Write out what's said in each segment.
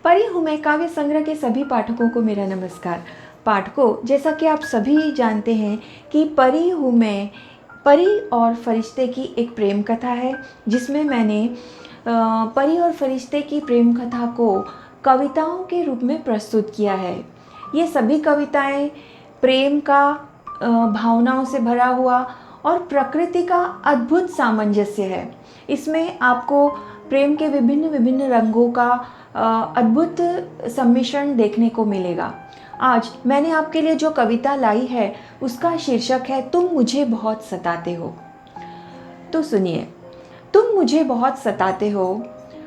परी हूँ मैं काव्य संग्रह के सभी पाठकों को मेरा नमस्कार। पाठकों, जैसा कि आप सभी जानते हैं कि परी हूँ मैं परी और फरिश्ते की एक प्रेम कथा है, जिसमें मैंने परी और फरिश्ते की प्रेम कथा को कविताओं के रूप में प्रस्तुत किया है। ये सभी कविताएं प्रेम का भावनाओं से भरा हुआ और प्रकृति का अद्भुत सामंजस्य है। इसमें आपको प्रेम के विभिन्न विभिन्न रंगों का अद्भुत सम्मिश्रण देखने को मिलेगा। आज मैंने आपके लिए जो कविता लाई है उसका शीर्षक है तुम मुझे बहुत सताते हो। तो सुनिए। तुम मुझे बहुत सताते हो,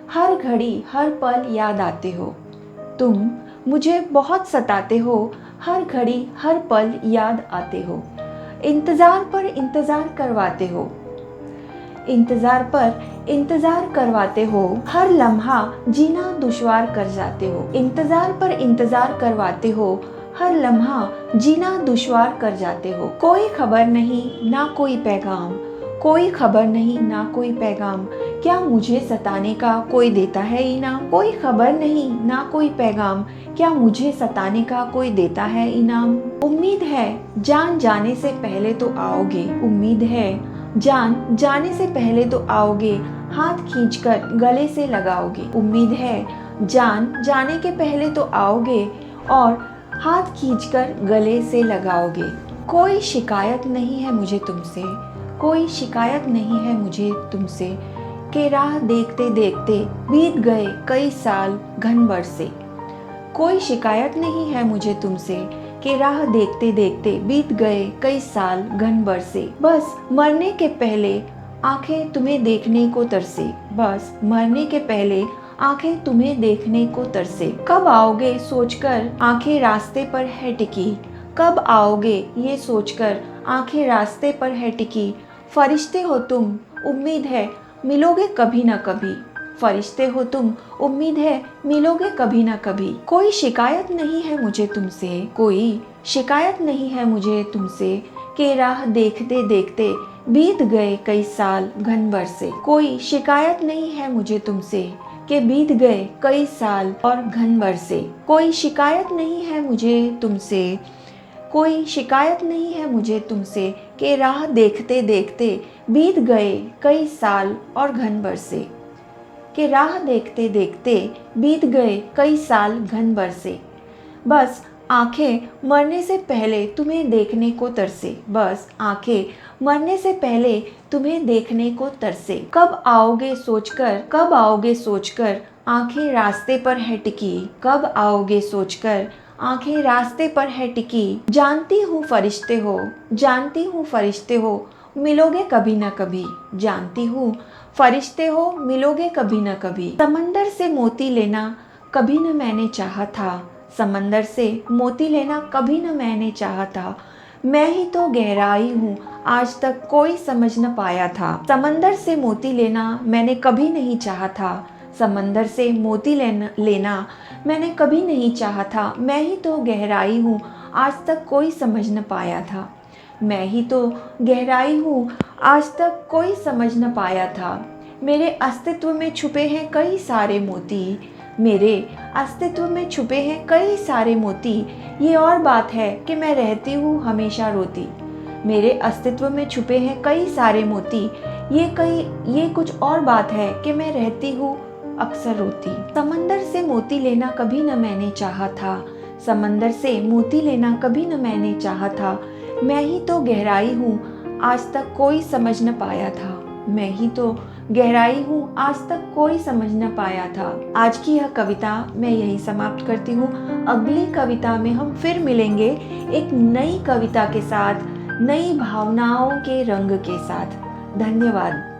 हर घड़ी हर पल याद आते हो। तुम मुझे बहुत सताते हो, हर घड़ी हर पल याद आते हो। इंतज़ार पर इंतज़ार करवाते हो, इंतज़ार पर इंतज़ार करवाते हो। हर लम्हा जीना दुश्वार कर जाते हो। इंतज़ार पर इंतज़ार करवाते हो, हर लम्हा जीना दुश्वार कर जाते हो। कोई खबर नहीं ना कोई पैगाम, कोई खबर नहीं ना कोई पैगाम, क्या मुझे सताने का कोई देता है इनाम। कोई खबर नहीं ना कोई पैगाम, क्या मुझे सताने का कोई देता है इनाम। उम्मीद है जान जाने से पहले तो आओगे, उम्मीद है जान जाने से पहले तो आओगे, हाथ खींचकर गले से लगाओगे। उम्मीद है जान जाने के पहले तो आओगे और हाथ खींचकर गले से लगाओगे। कोई शिकायत नहीं है मुझे तुमसे, कोई शिकायत नहीं है मुझे तुमसे, कि राह देखते देखते बीत गए कई साल घन बरसे। कोई शिकायत नहीं है मुझे तुमसे, कि राह देखते देखते बीत गए कई साल घन बरसे। बस मरने के पहले आंखें तुम्हें देखने को तरसे, बस मरने के पहले आंखें तुम्हें देखने को तरसे। कब आओगे सोचकर आंखें रास्ते पर है टिकी, कब आओगे ये सोचकर आंखें रास्ते पर है टिकी। फरिश्ते हो तुम, उम्मीद है मिलोगे कभी ना कभी। फरिश्ते हो तुम, उम्मीद है मिलोगे कभी ना कभी। कोई शिकायत नहीं है मुझे तुमसे, कोई शिकायत नहीं है मुझे तुमसे, कि राह देखते देखते बीत गए कई साल घन बरसे। कोई शिकायत नहीं है मुझे तुमसे, कि बीत गए कई साल और घन बरसे। कोई शिकायत नहीं है मुझे तुमसे, कोई शिकायत नहीं है मुझे तुमसे, कि राह देखते देखते बीत गए कई साल और घन बरसे। कि राह देखते देखते बीत गए कई साल घन बरसे। बस आंखें मरने से पहले तुम्हें देखने को तरसे, बस आंखें मरने से पहले तुम्हें देखने को तरसे। कब आओगे सोचकर, कब आओगे सोचकर आंखें रास्ते पर है टिकी, कब आओगे सोचकर आंखें रास्ते पर है टिकी। जानती हूँ फरिश्ते हो, जानती हूँ फरिश्ते हो, मिलोगे कभी ना कभी। जानती हूँ फरिश्ते हो, मिलोगे कभी ना कभी। समंदर से मोती लेना कभी न मैंने चाहा था, समंदर से मोती लेना कभी न मैंने चाहा था। मैं ही तो गहराई हूँ आज तक कोई समझ न पाया था। समंदर से मोती लेना मैंने कभी नहीं चाहा था, समंदर से मोती लेना मैंने कभी नहीं चाहा था। मैं ही तो गहराई हूँ आज तक कोई समझ न पाया था। मैं ही तो गहराई हूँ आज तक कोई समझ न पाया था। मेरे अस्तित्व में छुपे हैं कई सारे मोती, मेरे अस्तित्व में छुपे हैं कई सारे मोती। ये और बात है कि मैं रहती हूँ हमेशा रोती। मेरे अस्तित्व में छुपे हैं कई सारे मोती, ये कुछ और बात है कि मैं रहती हूँ अक्सर रोती। समंदर से मोती लेना कभी न मैंने चाहा था, समंदर से मोती लेना कभी न मैंने चाहा था। मैं ही तो गहराई हूँ आज तक कोई समझ न पाया था, मैं ही तो गहराई हूँ आज तक कोई समझ न पाया था। आज की यह कविता मैं यहीं समाप्त करती हूँ। अगली कविता में हम फिर मिलेंगे एक नई कविता के साथ, नई भावनाओं के रंग के साथ। धन्यवाद।